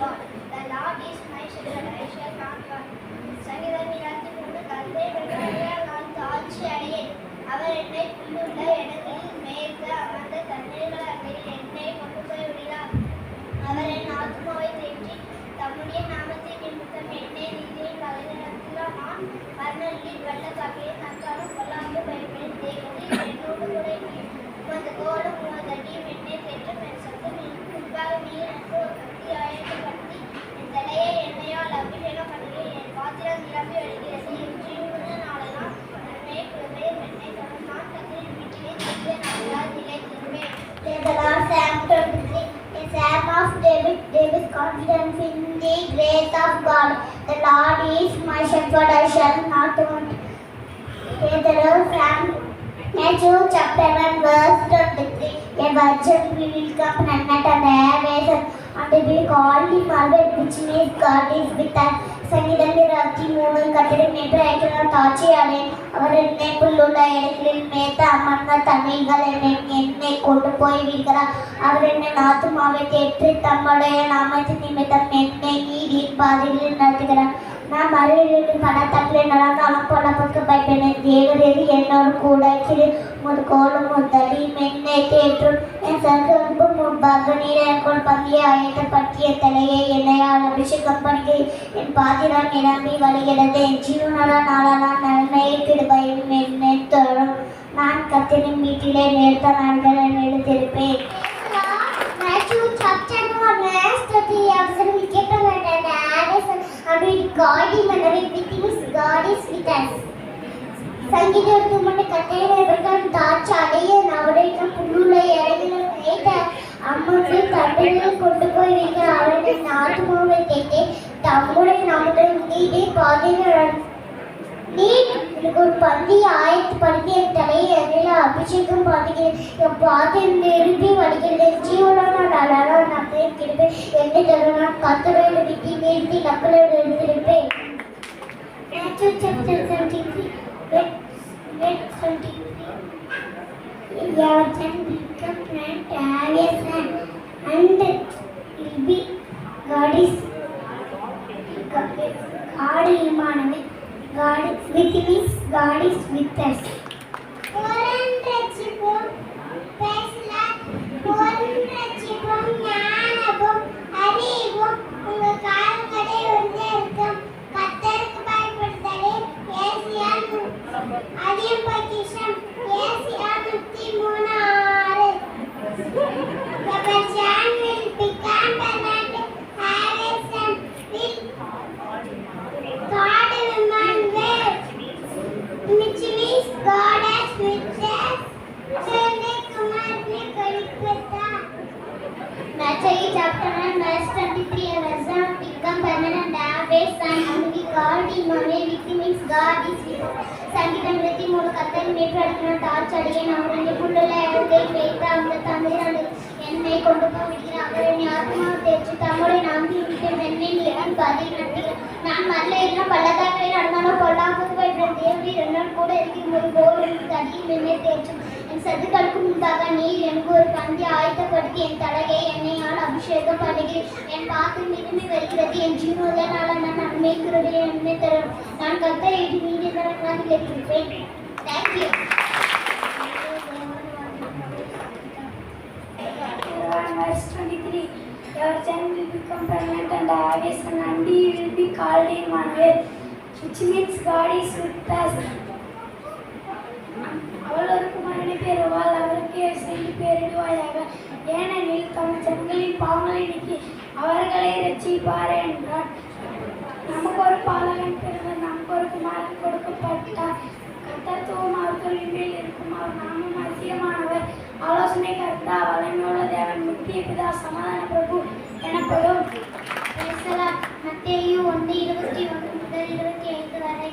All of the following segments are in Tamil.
God. The Lord is my shepherd, I shall not want. சங்கீதம் 23 கர்த்தரை வெறுமையால் நான் தாழ்ச்சி அடையேன். அவர் என்னை புல்லுள்ள இடங்களில் மேய்த்து அமர்ந்த தண்ணீர்கள் அருகில் என்னை கொண்டு போய் விடுகிறார். அவர் என் ஆத்துமாவை தேற்றி தம்முடைய நாமத்தின் நிமித்தம் என்னை நீதியின் வழிநடத்துகிறார். நான் மரணத்தில் வெள்ளக்காட்டியை நன்றாலும் கொள்ளாது பயப்பேன். தேவரீர் என்னோடு கூட உமது கோலும் உமது அடியும் என்னை தேற்றும். என் சத்தம் எனக்கு முன்பாக நீர் எனக்கு ஒரு கத்தி ஆயத்தப்படுத்தி என் தலையை எண்ணெயால் அபிஷேகம் பண்ணுகிறேன். என் பாத்திரம் நிரம்பி வருகிறது. என் ஜீவன நாளெல்லாம் நன்மை கிருபையும் என்னை தொடரும். நான் கர்த்தரின் வீட்டிலே தீய நாளால் நிலைத்திருப்பேன். The Lord Psalm 23, a psalm of David. David's confidence in the grace of God. The Lord is my shepherd, I shall not want. The Lord Psalm Matthew chapter 1 verse 23. A virgin will come and not an airways and will call him Marvel, which means God is with us. சங்கீதம் 23 கர்த்தரை மேய்த்து ஐக்கிய தாட்சி அடையேன். அவர் என்னை புல்லுள்ள இடங்களில் மேய்த்து அமர்ந்த தண்ணீர்கள் என்னை கொண்டு போய் விடுகிறார். அவர் என்னை ஆத்துமாவை தேற்றி தம்முடைய நாமத்தின் நிமித்தம் என்னை நீதியின் பாதைகளில் நடத்துகிறார். நான் மறுபடியும் பணத்தட்டில் நடந்தாலும் பொழப்புக்கு பயப்பேன். தேவரீர் என்னோடு கூட உமது கோலும் உதடியும் என்னை தேற்றும். என் சகோதரனுக்கு முன்பாக நீர் எனக்குள் பந்தியை ஆயத்தப்படுத்திய தலையை என்னையால் அபிஷேகம் பண்ணுகிறேன். என் பாத்திரம் நிரம்பி வழிகிறது. என் ஜீவனோட நாளெல்லாம் நன்மையை கிருபையும் என்னை தொடரும். நான் கர்த்தரின் வீட்டிலே நேர்த்த நாட்களை எடுத்திருப்பேன். சங்கீதம் 23 கர்த்தரை தாட்சி அடையேன். அவருடைய புல்லுள்ள இடங்களில் மேய்த்து அமர்ந்து தண்ணீரில் கொண்டு போய் விடுகிறார். அவருடைய ஆத்துமாவை தேற்றி தம்முடைய நாமத்தின் நீதியின் பாதையில் நீர் எனக்கு ஒரு பந்தியை ஆயத்தப்படுத்தி என் தலையை எண்ணெயில அபிஷேகம் பண்ணுகிறேன். என் பாதையில் நிறுத்தி வருகிறது. ஜீவனோட நாளால் நன்மை கிருபை என்னை தரும். நான் கர்த்தரோட வீட்டை நிறுத்தி நக்கலோடு எடுத்திருப்பேன். Matthew chapter 23 verse 23. Your son will come and have a son, and will be God is God Emmanuel. God with me, God is with us. Matthew chapter 1 verse 23. A virgin will become permanent airways and will call Emmanuel, which means God is with us. சங்கீதம் 23 கர்த்தரை மேய்த்து ஐக்கிய தாட்சி அடையேன். அவருடைய புல்லுள்ள இடங்களில் மேய்த்து அந்த தண்ணீர்கள் என்னை கொண்டு போய் விடுகிறார். அவர் என் ஆத்துமாவை தேற்றி தம்முடைய நாமத்தின் நிமித்தம் என்னை நீதியின் பாதையில் நடத்துகிறார். நான் மரண பள்ளத்தாக்கில் நடந்தாலும் பொல்லாப்புக்கு பயப்பேன். தேவரீர் என்னோடு கூட இருக்கும்போது கோலும் தடியும் என்னை தேற்றும். என் சத்துக்களுக்கு முன்பாக நீர் எனக்கு ஒரு பந்தி ஆயத்தப்படுத்தி என் தலையை எண்ணெயால் அபிஷேகம் பண்ணுகிறேன். என் பாத்திரம் நிரம்பி வருகிறது. என் ஜீவனோட நாளால் நான் நன்மை கிருபையை என்னை தரும். நான் கர்த்தரை நீதி தரங்களாக இருப்பேன். Thank you. Verse 23. Your son will become permanent and have a son, and he will be called Emmanuel, which means God is with us. அவள் ஒரு குமாரனை பெறுவாள். அவருக்கு சொல்லி பெயரிடுவாயாக. ஏனெனில் தம் ஜனங்களின் பாவங்களை நீக்கி அவர்களை ரட்சிப்பார் என்றார். நமக்கு ஒரு பாலகன் பிறந்தார். நமக்கு ஒரு குமாரன் கொடுக்கப்பட்டார். கர்த்தத்துவம் அவர்களின் மேல் இருக்கும். அவர் நாமும் அதிகமானவர். ஆலோசனை கர்த்தா, வல்லமையுள்ள தேவன், முக்கிய பிதா, சமாதான பிரபு எனப்படும். மத்தேயு 1:21 முதல் 25 வரை.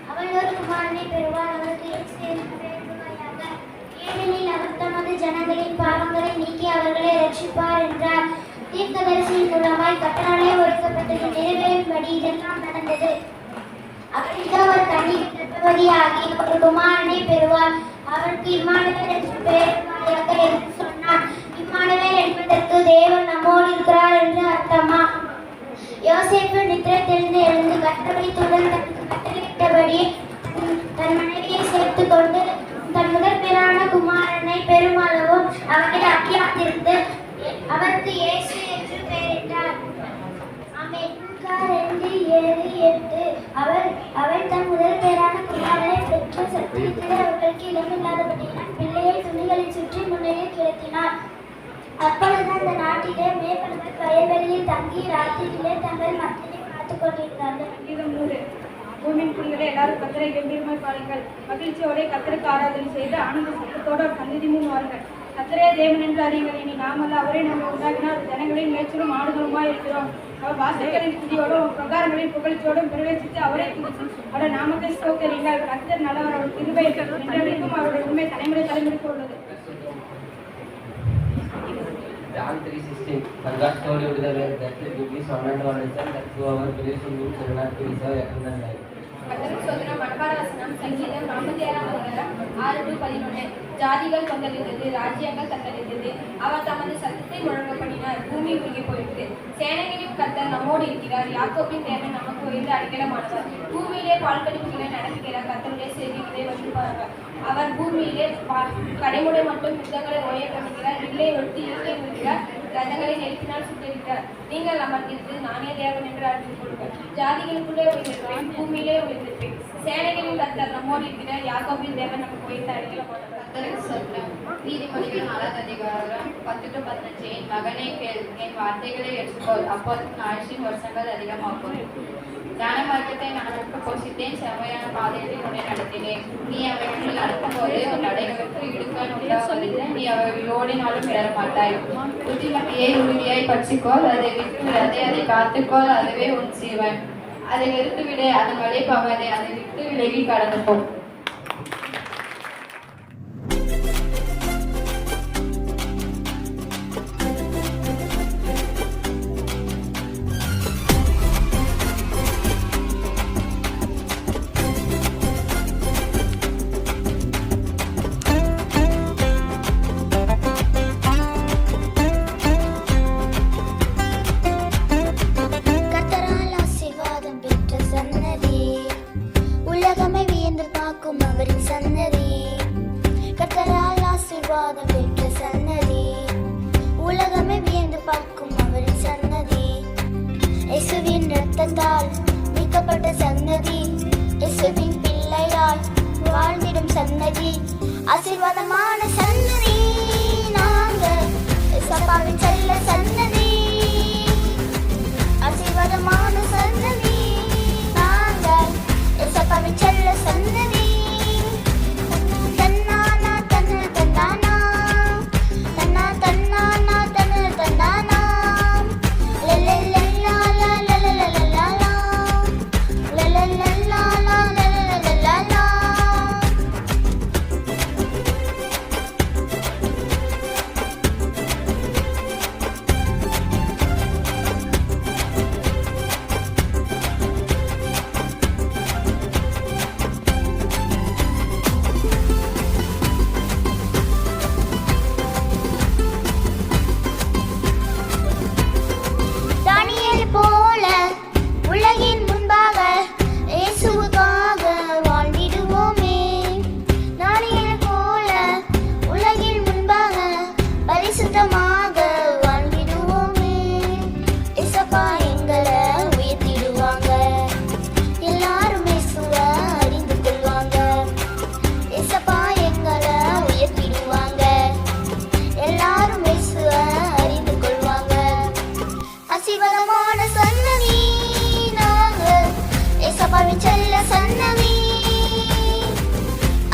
அவள் ஒரு குமாரனை பெறுவாள். அவருக்கு ஏனெனில் அவர் தமது ஜனங்களின் பாவங்களை நீக்கி அவர்களை ரட்சிப்பார் என்றார். தீர்க்கதரிசியின் மூலமாய் கட்டளை ஒழிக்கப்பட்டது நிறைவேறும்படி இதெல்லாம் நடந்தது. அப்படிதான் அவர் தண்ணீர் கர்ப்பவதியாகி ஒரு குமாரனை பெறுவார். அவருக்கு இம்மானுவேல் என்று பெயரிடுவாயாக என்று சொன்னார். இம்மானுவேல் என்பதற்கு தேவன் நம்மோடு இருக்கிறார் என்று அர்த்தமா? யோசேப்பு நித்திரை தெளிந்து எழுந்து கட்டளைத்துடன் தனக்கு கட்டளையிட்டபடி தன் மனைவியை சேர்த்துக் கொண்டு தன் முதல் பிறான குமாரனை பெருமளவும் அவனை அக்கியாத்திருந்து அவருக்கு இயேசு என்று பெயரிட்டார். அவள் தன் முதல் பேரான குமாரனை பெற்ற சத்தியத்தில் அவர்களுக்கு இடமில்லாதபடியினால் பிள்ளையை துணிகளில் சுற்றி முன்னரே கிளத்தினார். அப்பொழுது அந்த நாட்டிலே மேற்படுத்த வயல்வெளியில் தங்கி ராத்திரியிலே தங்கள் மத்தியை காத்துக் கொண்டிருந்தார்கள். பூமியின் குடிகளை எல்லாரும் கத்தரை கம்பீரமாய் பாருங்கள். மகிழ்ச்சியோட கத்தருக்கு ஆராதனை செய்து ஆனந்த சத்தத்தோடு சந்நிதிமும் வாருங்கள். கத்தரே தேவன் என்று அறியுங்கள். இனி நாமல்ல அவரே நம்மை உண்டாக்கினார். ஜனங்களின் மேய்ச்சலும் ஆடுகளுமாய் இருக்கிறோம். அவர் வாசல்களின் துதியோடும் பிரகாரங்களின் புகழ்ச்சியோடும் பிரவேசித்து அவரை துதித்து அவருடைய நாமத்தை ஸ்தோத்திரியுங்கள். கத்தர் நல்லவர், அவர் கிருபை என்றென்றைக்கும் அவருடைய உண்மை தலைமுறை தலைமுறைக்கு உள்ளது. John 3:16. For God so loved the world that he gave his only begotten Son, that whoever believes in him shall not perish but have eternal life. கர்த்தருக்கு மனப்பாட வசனம் சங்கீதம் 46:6-11. ஜாதிகள் கொந்தளித்தது, ராஜ்யங்கள் தத்தளித்தது, அவர் தமது சத்தத்தை முழங்கப்படினார், பூமி உருகி போயிற்று. சேனைகளின் கர்த்தர் நம்மோடு இருக்கிறார், யாக்கோபின் தேவன் நமக்கு உயர்ந்த அடைக்கலமானவர். பூமியிலே பால்கடிப்புகளை நடத்துகிறார், கர்த்தருடைய செய்திகளை வசிப்பார்கள். அவர் பூமியிலே கடைமுறை மட்டும் யுத்தங்களை ஓய பண்ணுகிறார், வில்லை ஒட்டி இயற்கை விடுகிறார், ரதங்களை நெருப்பினால் சுட்டரிக்கிறார். நீங்கள் அமர்ந்திருந்து நானே தேவன் என்று அறிந்து கொள்ளுங்கள். ஜாதிகளுக்குள்ளே உயர்ந்திருப்பேன், பூமியிலே உயர்ந்திருப்பேன். சேனைகளின் கர்த்தர் நம்மோடு இருக்கிறார், யாக்கோபின் தேவன் நமக்கு உயர்ந்த அடைக்கலமானவர். நீதிமொழிகள் 4 அதிகாரம் 10-15. என் மகனை கேள், என் வார்த்தைகளை எடுத்துக்கொள், அப்போது ஆயுசின் வருஷங்கள் அதிகமாகும். ஞான மார்க்கத்தை நான் உனக்கு போஷித்தேன், செம்மையான பாதைகளில் உன்னை நடத்தினேன். நீ அவைகளில் நடக்கும்போது உன் நடைகளுக்கு இடுக்கண் உண்டாவதில்லை, நீ அவைகள் ஓடினாலும் இடர மாட்டாய். புத்திமதியை உறுதியாய் பற்றிக்கோள், அதை விட்டு விடாதே, அதை காத்துக்கோள், அதுவே உன் ஜீவன். அதை வெறுத்து விடு, அதன் வழி போகாதே, அதை விட்டு விலகி கடந்து போ. மீட்கப்பட்ட சன்னதி, இயேசுவின் பிள்ளையாய் வாழ்ந்திடும் சன்னதி, ஆசீர்வாதமான சன்னதி, நாங்கள் இயேசுவின் செல்ல சன்னதி, ஆசீர்வாதமான சன்னதி, நாங்கள் இயேசுவின் செல்ல சன்னதி. தன்னானா தன்ன தன்னானா, தன்னா தன்னானா தன்ன தன்னானா,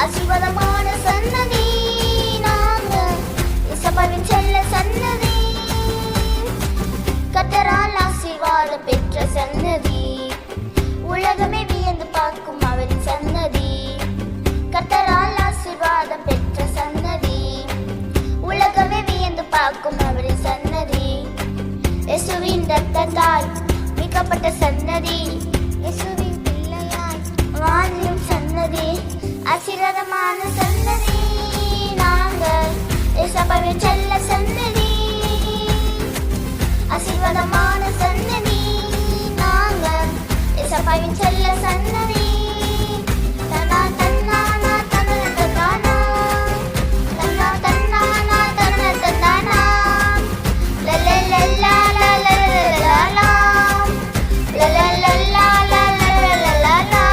ஆசீர்வாதமான சன்னதி, நாங்கள் இயேசுவின் செல்ல சன்னதி, கர்த்தரால் ஆசீர்வாதம் பெற்ற சன்னதி, உலகமே வியந்து பார்க்கும் அவரின் சன்னதி, கர்த்தரால் ஆசீர்வாதம் பெற்ற சன்னதி, உலகமே வியந்து பார்க்கும் அவரின் சன்னதி, இயேசுவின் இரத்தத்தால் மீட்கப்பட்ட சன்னதி, இயேசுவின் பிள்ளையாய் வாழும் சன்னதி, ஆசீர்வாதமான சன்னதி, நாங்கள் இயேசுவின் செல்ல சன்னதி, ஆசீர்வாதமான சன்னதி, சன்னதி தன்னா தன்னானா தன்ன தன்னானா தன்னா தன்னானா தன்ன தன்னானா லலலலா லலலலா லலலலா லலலலா.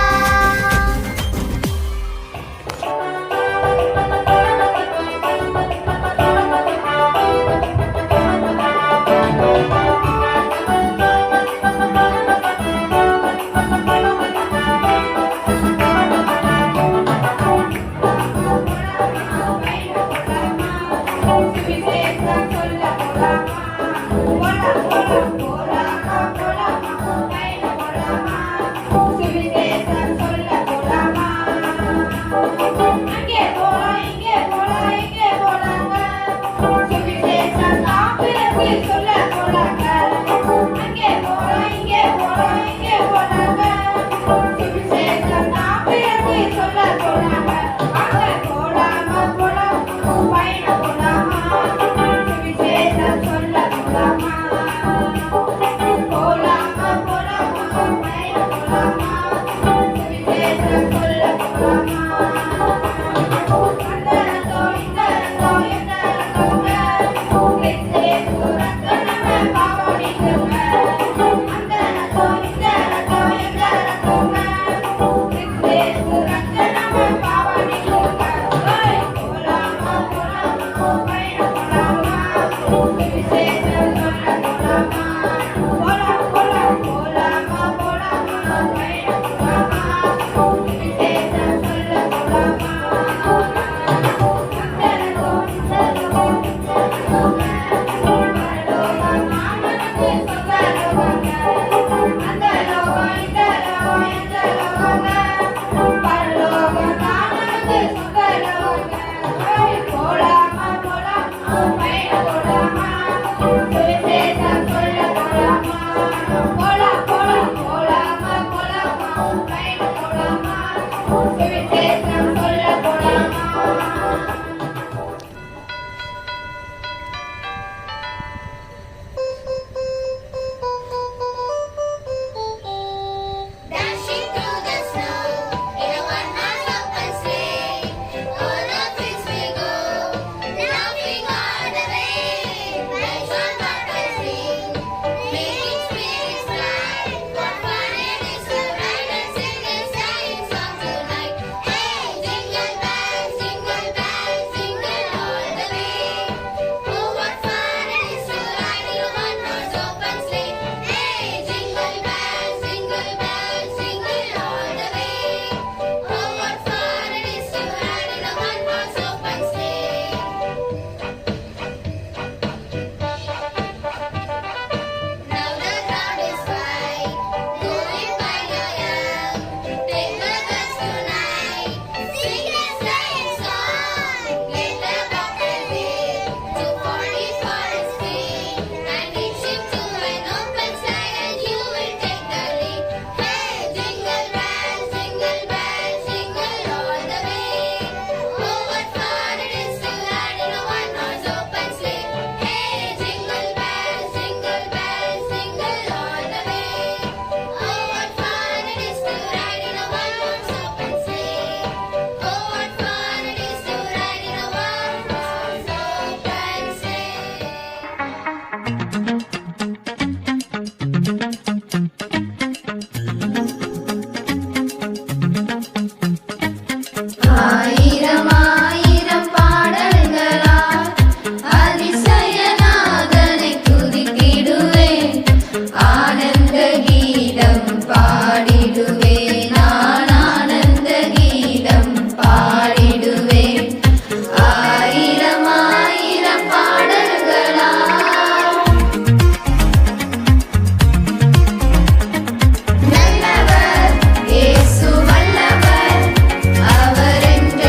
நல்லவர் இயேசு வல்லவர் அவர் என்று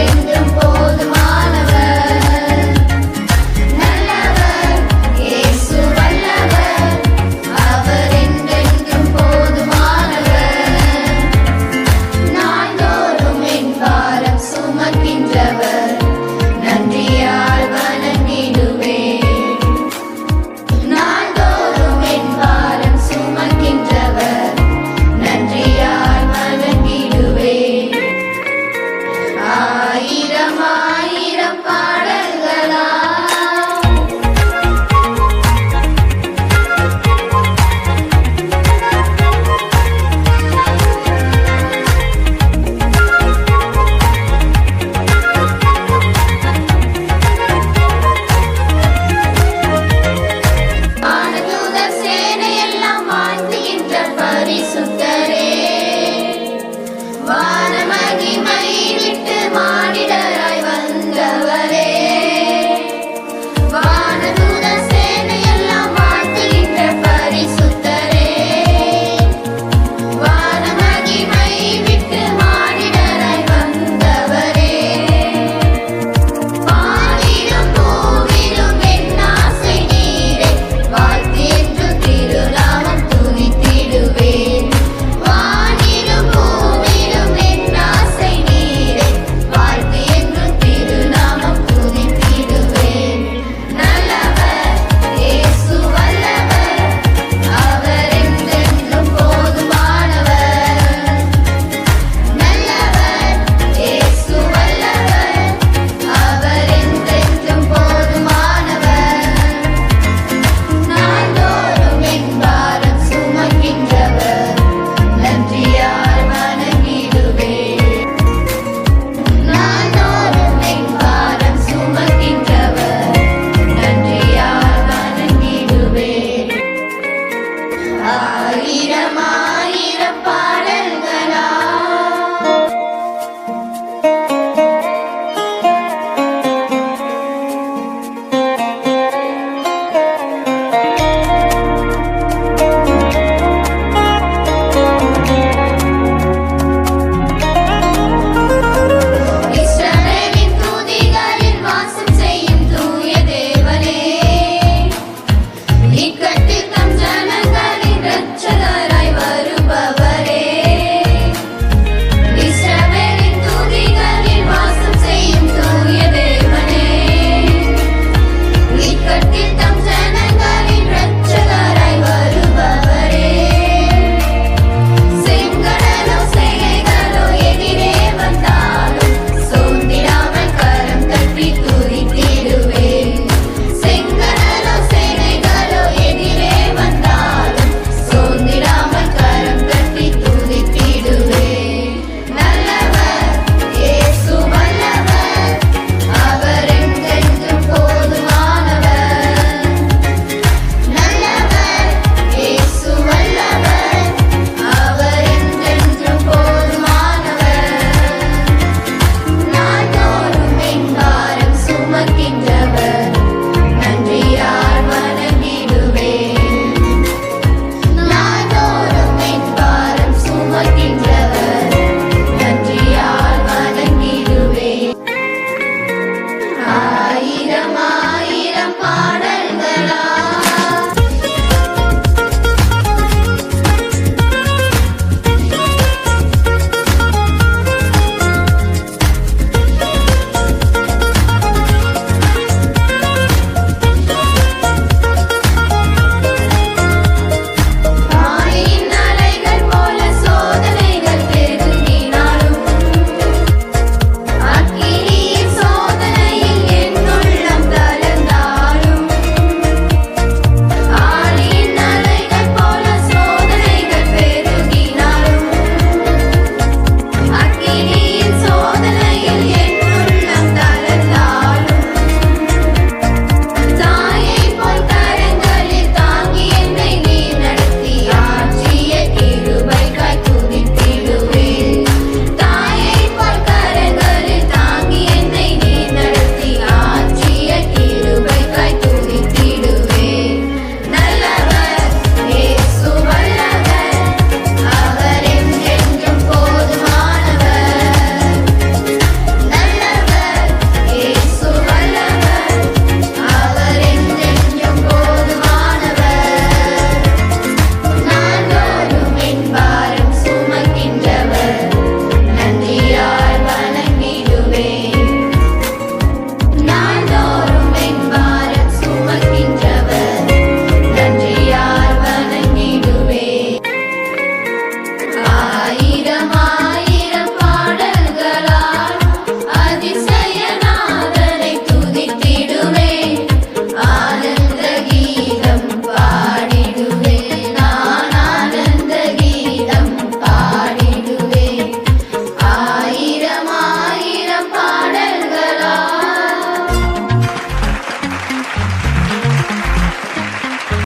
தாயே